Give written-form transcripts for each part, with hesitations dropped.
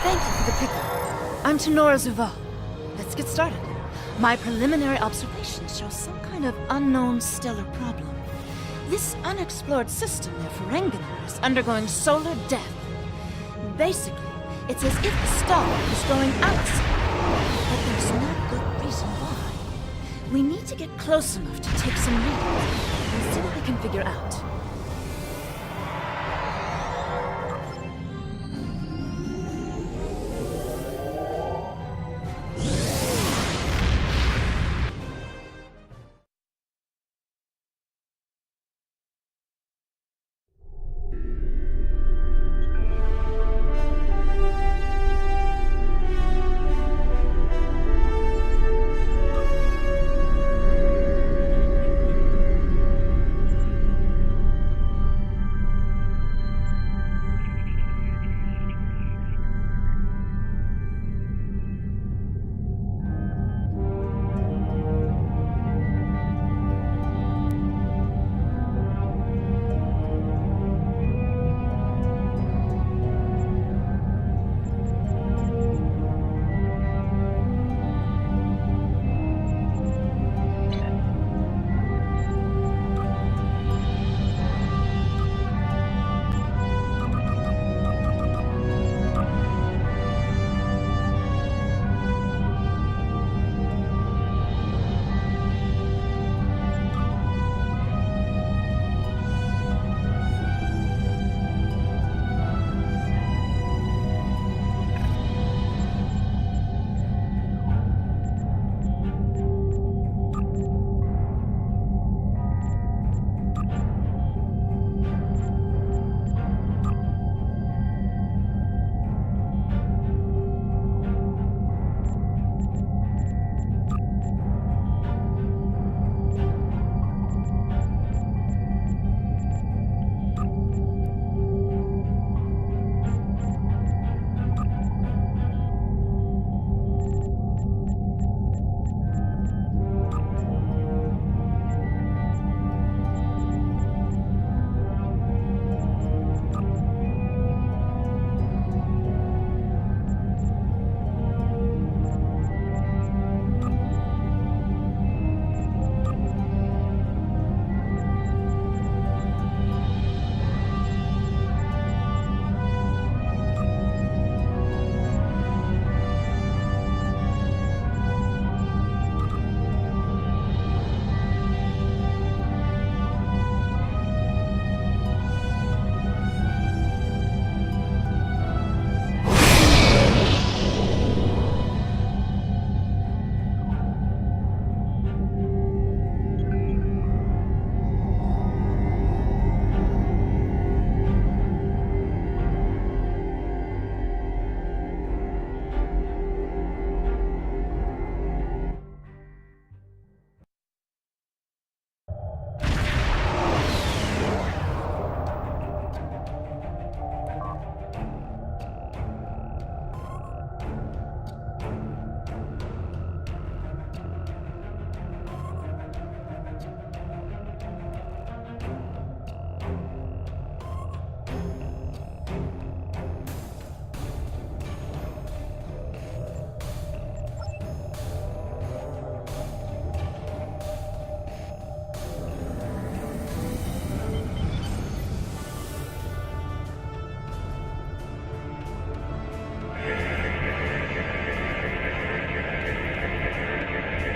Thank you for the pickup. I'm Tenora Zuval. Let's get started. My preliminary observations show some kind of unknown stellar problem. This unexplored system near Ferenginar is undergoing solar death. Basically, it's as if the star is going outside, but there's no good reason why. We need to get close enough to take some readings and see what we can figure out.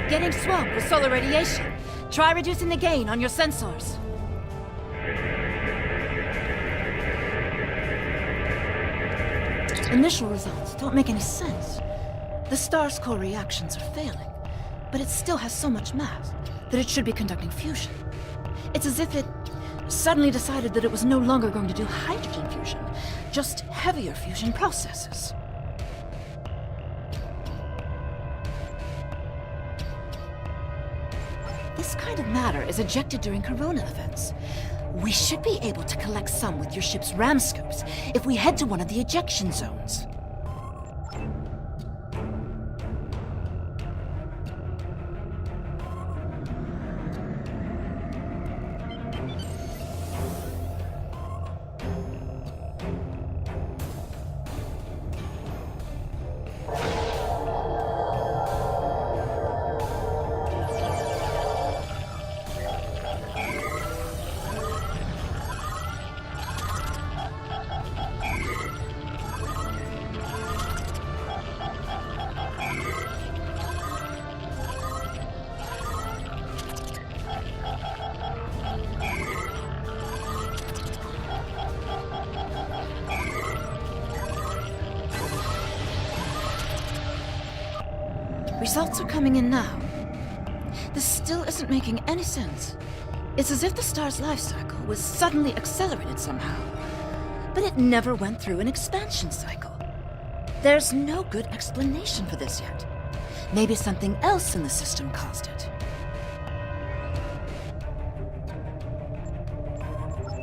Getting swamped with solar radiation. Try reducing the gain on your sensors. Initial results don't make any sense. The star's core reactions are failing, but it still has so much mass that it should be conducting fusion. It's as if it suddenly decided that it was no longer going to do hydrogen fusion, just heavier fusion processes. This kind of matter is ejected during corona events. We should be able to collect some with your ship's ram scopes if we head to one of the ejection zones. Results are coming in now. This still isn't making any sense. It's as if the star's life cycle was suddenly accelerated somehow, but it never went through an expansion cycle. There's no good explanation for this yet. Maybe something else in the system caused it.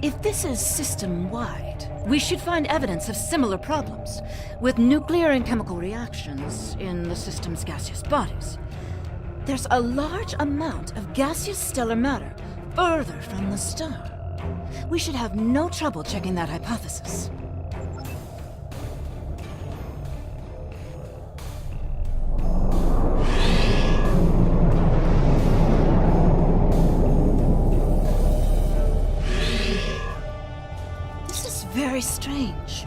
If this is system-wide, we should find evidence of similar problems, with nuclear and chemical reactions in the system's gaseous bodies. There's a large amount of gaseous stellar matter further from the star. We should have no trouble checking that hypothesis. Very strange.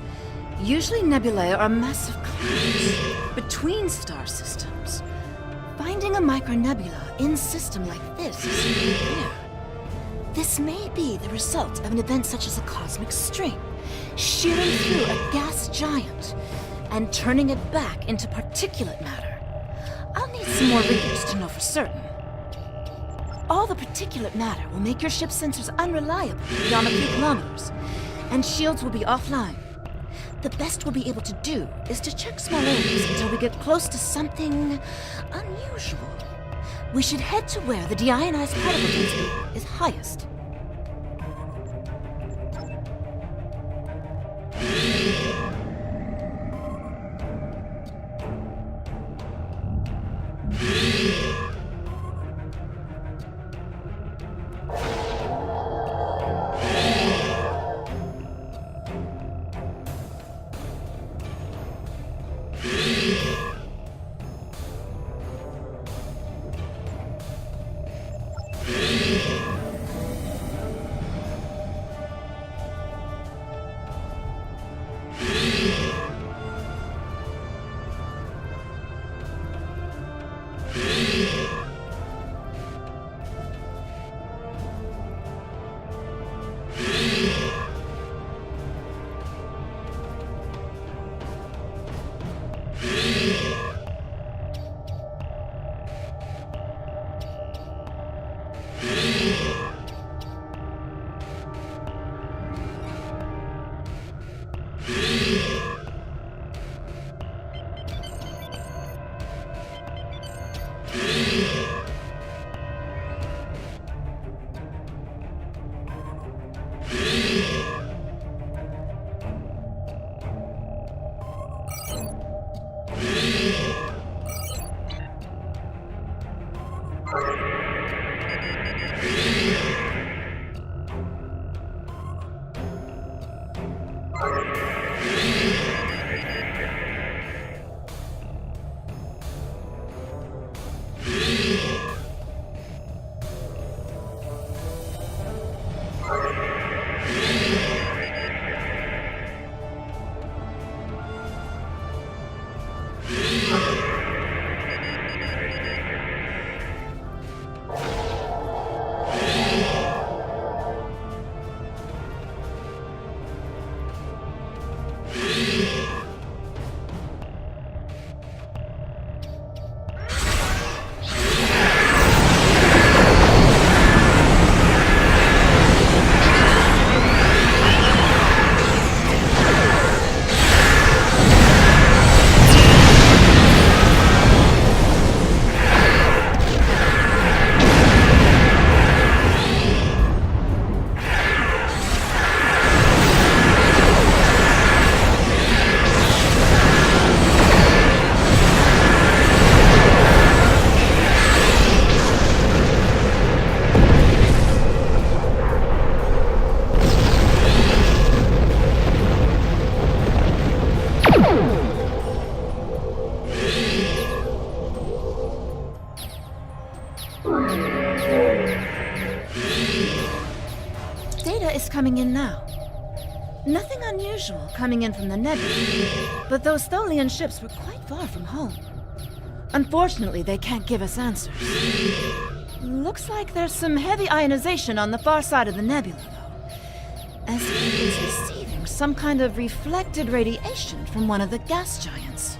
Usually nebulae are massive clouds between star systems. Finding a micronebula in system like this is rare. This may be the result of an event such as a cosmic stream, shearing through a gas giant and turning it back into particulate matter. I'll need some more readings to know for certain. All the particulate matter will make your ship's sensors unreliable beyond a few kilometers, and shields will be offline. The best we'll be able to do is to check small areas until we get close to something unusual. We should head to where the deionized particle density is highest. Data is coming in now. Nothing unusual coming in from the nebula, but those Tholian ships were quite far from home. Unfortunately, they can't give us answers. Looks like there's some heavy ionization on the far side of the nebula, though, as if it's receiving some kind of reflected radiation from one of the gas giants.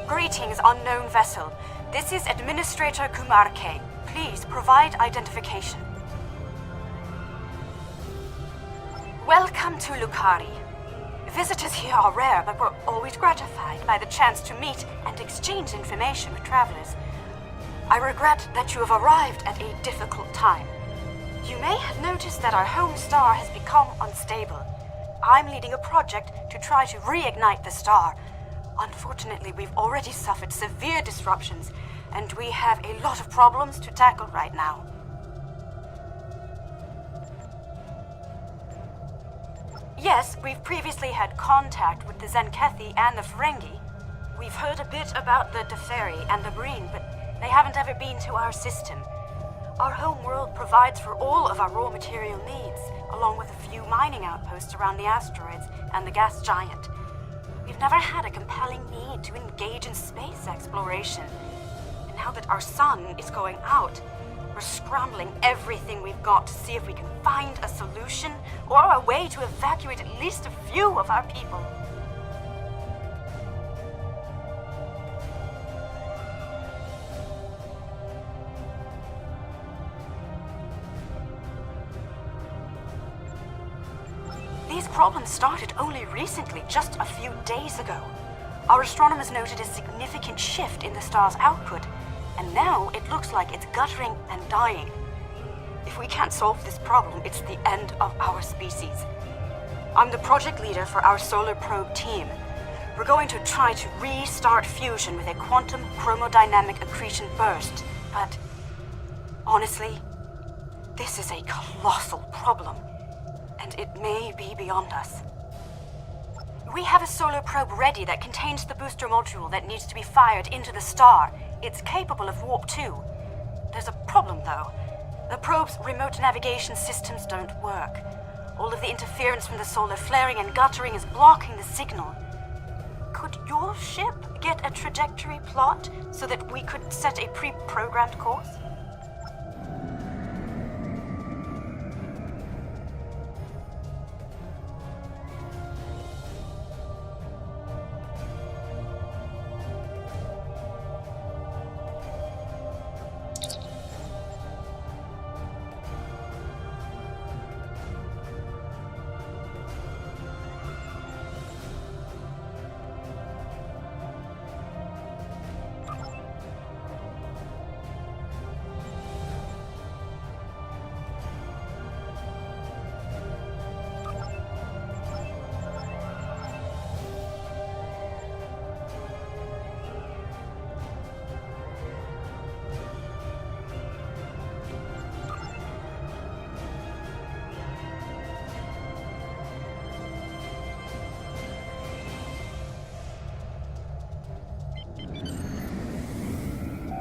Greetings, unknown vessel. This is Administrator Kumar K. Please provide identification. Welcome to Lukari. Visitors here are rare, but we're always gratified by the chance to meet and exchange information with travelers. I regret that you have arrived at a difficult time. You may have noticed that our home star has become unstable. I'm leading a project to try to reignite the star. Unfortunately, we've already suffered severe disruptions, and we have a lot of problems to tackle right now. Yes, we've previously had contact with the Zenkethi and the Ferengi. We've heard a bit about the Deferi and the Breen, but they haven't ever been to our system. Our home world provides for all of our raw material needs, along with a few mining outposts around the asteroids and the gas giant. We've never had a compelling need to engage in space exploration. And now that our sun is going out, we're scrambling everything we've got to see if we can find a solution or a way to evacuate at least a few of our people. These problems started only recently, just a few days ago. Our astronomers noted a significant shift in the star's output, and now it looks like it's guttering and dying. If we can't solve this problem, it's the end of our species. I'm the project leader for our solar probe team. We're going to try to restart fusion with a quantum chromodynamic accretion burst, but honestly, this is a colossal problem, and it may be beyond us. We have a solar probe ready that contains the booster module that needs to be fired into the star. It's capable of warp 2. There's a problem, though. The probe's remote navigation systems don't work. All of the interference from the solar flaring and guttering is blocking the signal. Could your ship get a trajectory plot so that we could set a pre-programmed course?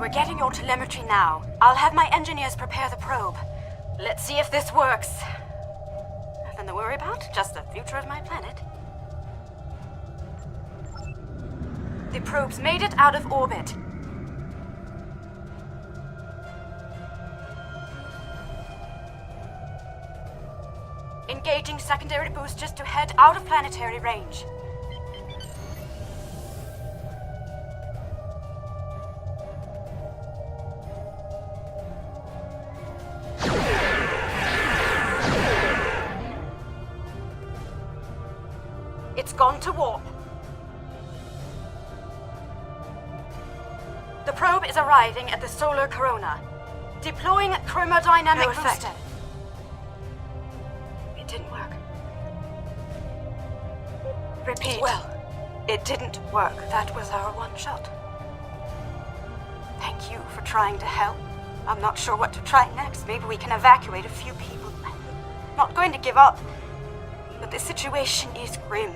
We're getting your telemetry now. I'll have my engineers prepare the probe. Let's see if this works. Nothing to worry about, just the future of my planet. The probe's made it out of orbit. Engaging secondary boosters to head out of planetary range. It's gone to warp. The probe is arriving at the solar corona. Deploying chromodynamic booster. It didn't work. Repeat. Well, it didn't work. That was our one shot. Thank you for trying to help. I'm not sure what to try next. Maybe we can evacuate a few people. I'm not going to give up. But the situation is grim.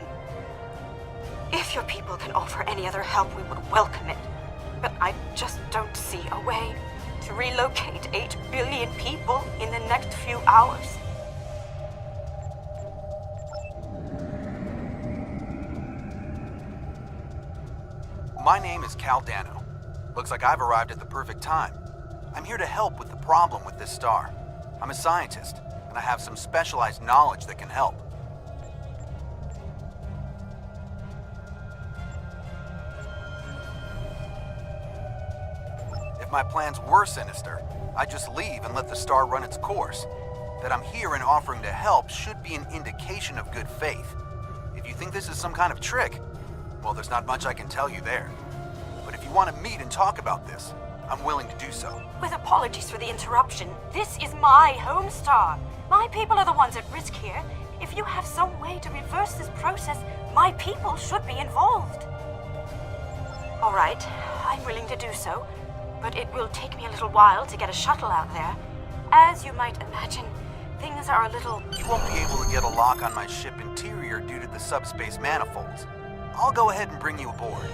If your people can offer any other help, we would welcome it. But I just don't see a way to relocate 8 billion people in the next few hours. My name is Cal Dano. Looks like I've arrived at the perfect time. I'm here to help with the problem with this star. I'm a scientist, and I have some specialized knowledge that can help. If my plans were sinister, I'd just leave and let the star run its course. That I'm here and offering to help should be an indication of good faith. If you think this is some kind of trick, well, there's not much I can tell you there. But if you want to meet and talk about this, I'm willing to do so. With apologies for the interruption, this is my home star. My people are the ones at risk here. If you have some way to reverse this process, my people should be involved. All right, I'm willing to do so, but it will take me a little while to get a shuttle out there. As you might imagine, things are a little... You won't be able to get a lock on my ship interior due to the subspace manifolds. I'll go ahead and bring you aboard.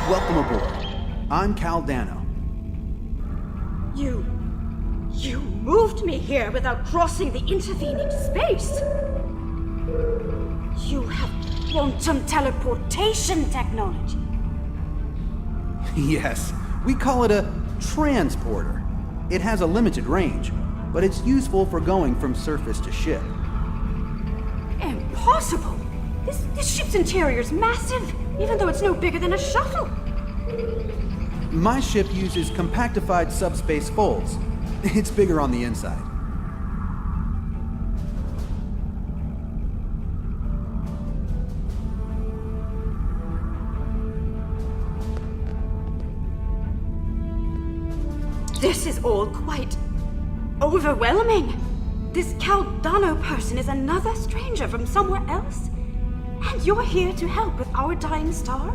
Welcome aboard. I'm Cal Dano. You moved me here without crossing the intervening space. You have quantum teleportation technology. Yes, we call it a transporter. It has a limited range, but it's useful for going from surface to ship. Impossible! This ship's interior is massive, even though it's no bigger than a shuttle. My ship uses compactified subspace folds. It's bigger on the inside. This is all quite overwhelming. This Caldano person is another stranger from somewhere else? And you're here to help with our dying star?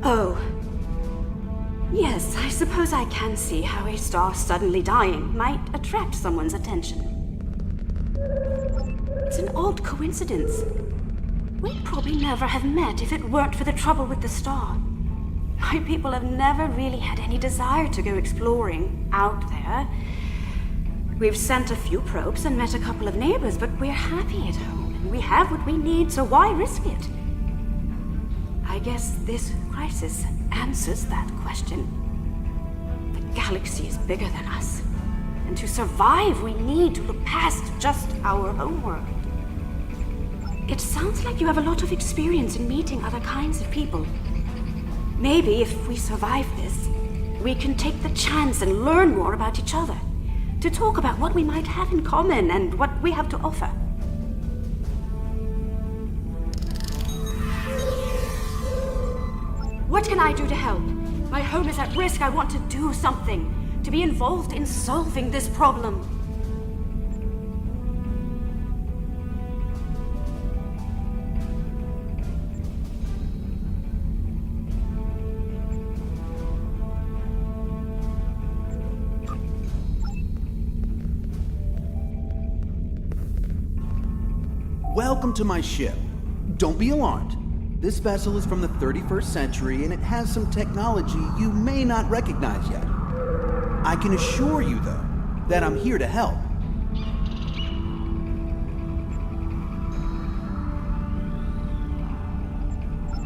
Oh. Yes, I suppose I can see how a star suddenly dying might attract someone's attention. It's an odd coincidence. We'd probably never have met if it weren't for the trouble with the star. My people have never really had any desire to go exploring out there. We've sent a few probes and met a couple of neighbors, but we're happy at home, and we have what we need, so why risk it? I guess this crisis answers that question. The galaxy is bigger than us, and to survive, we need to look past just our homeworld. It sounds like you have a lot of experience in meeting other kinds of people. Maybe if we survive this, we can take the chance and learn more about each other, to talk about what we might have in common and what we have to offer. What can I do to help? My home is at risk. I want to do something, to be involved in solving this problem. Welcome to my ship. Don't be alarmed. This vessel is from the 31st century and it has some technology you may not recognize yet. I can assure you, though, that I'm here to help.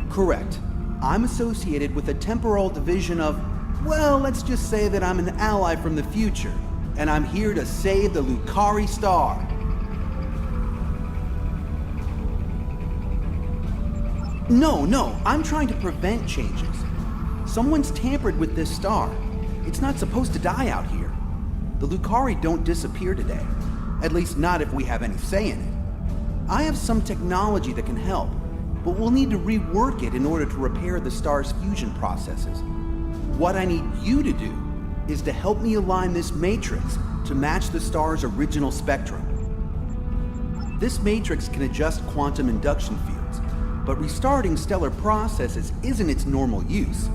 Correct. I'm associated with a temporal division of, well, let's just say that I'm an ally from the future, and I'm here to save the Lucari Star. No, I'm trying to prevent changes. Someone's tampered with this star. It's not supposed to die out here. The Lucari don't disappear today. At least not if we have any say in it. I have some technology that can help, but we'll need to rework it in order to repair the star's fusion processes. What I need you to do is to help me align this matrix to match the star's original spectrum. This matrix can adjust quantum induction fields, but restarting stellar processes isn't its normal use.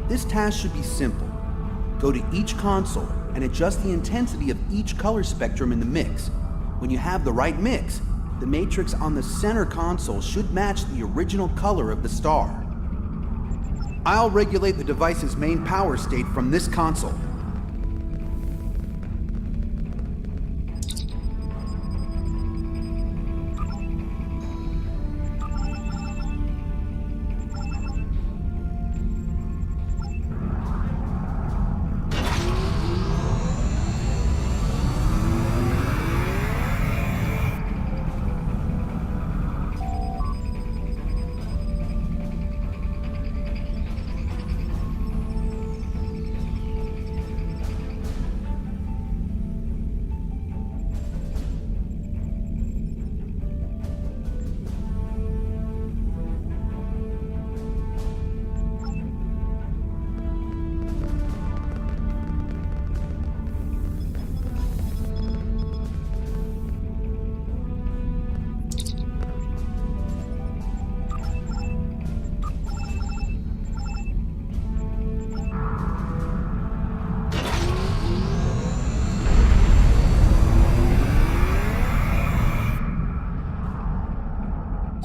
This task should be simple. Go to each console and adjust the intensity of each color spectrum in the mix. When you have the right mix, the matrix on the center console should match the original color of the star. I'll regulate the device's main power state from this console.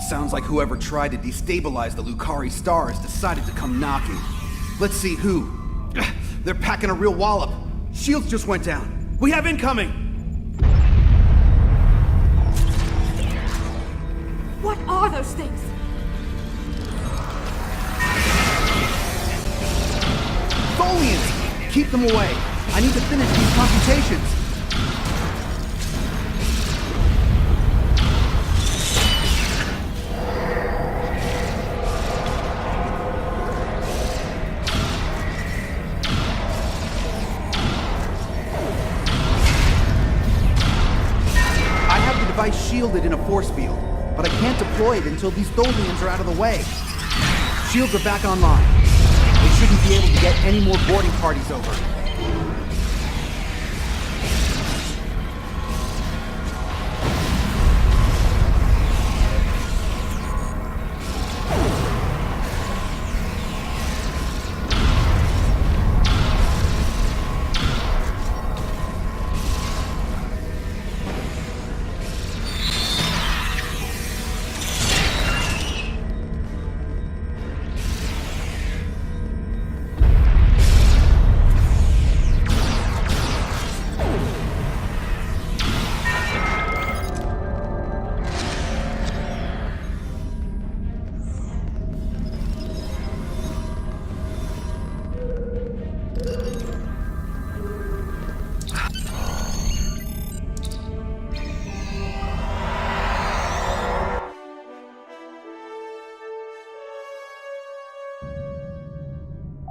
Sounds like whoever tried to destabilize the Lucari Star has decided to come knocking. Let's see who. They're packing a real wallop. Shields just went down. We have incoming! What are those things? Tholians! Keep them away. I need to finish these computations. shielded in a force field, but I can't deploy it until these Tholians are out of the way. Shields are back online. They shouldn't be able to get any more boarding parties over.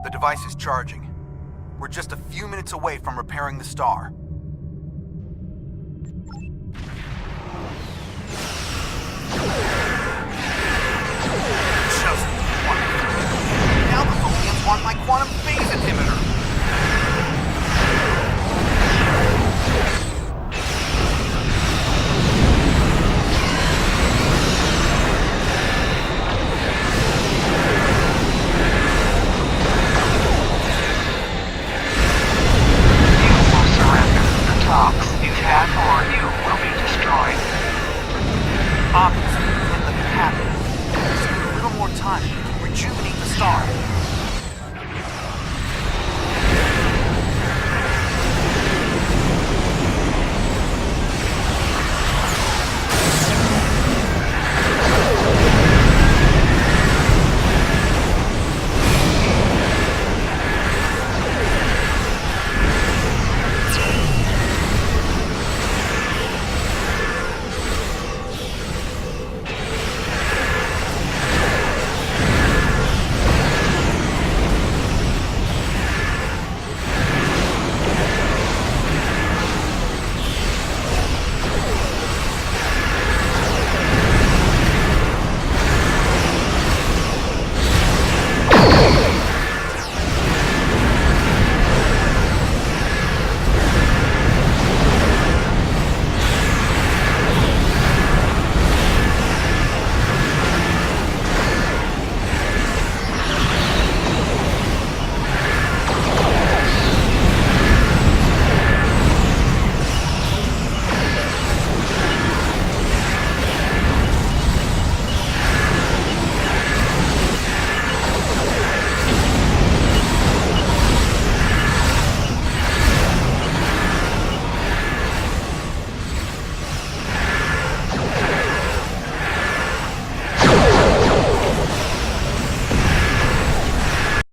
The device is charging. We're just a few minutes away from repairing the star.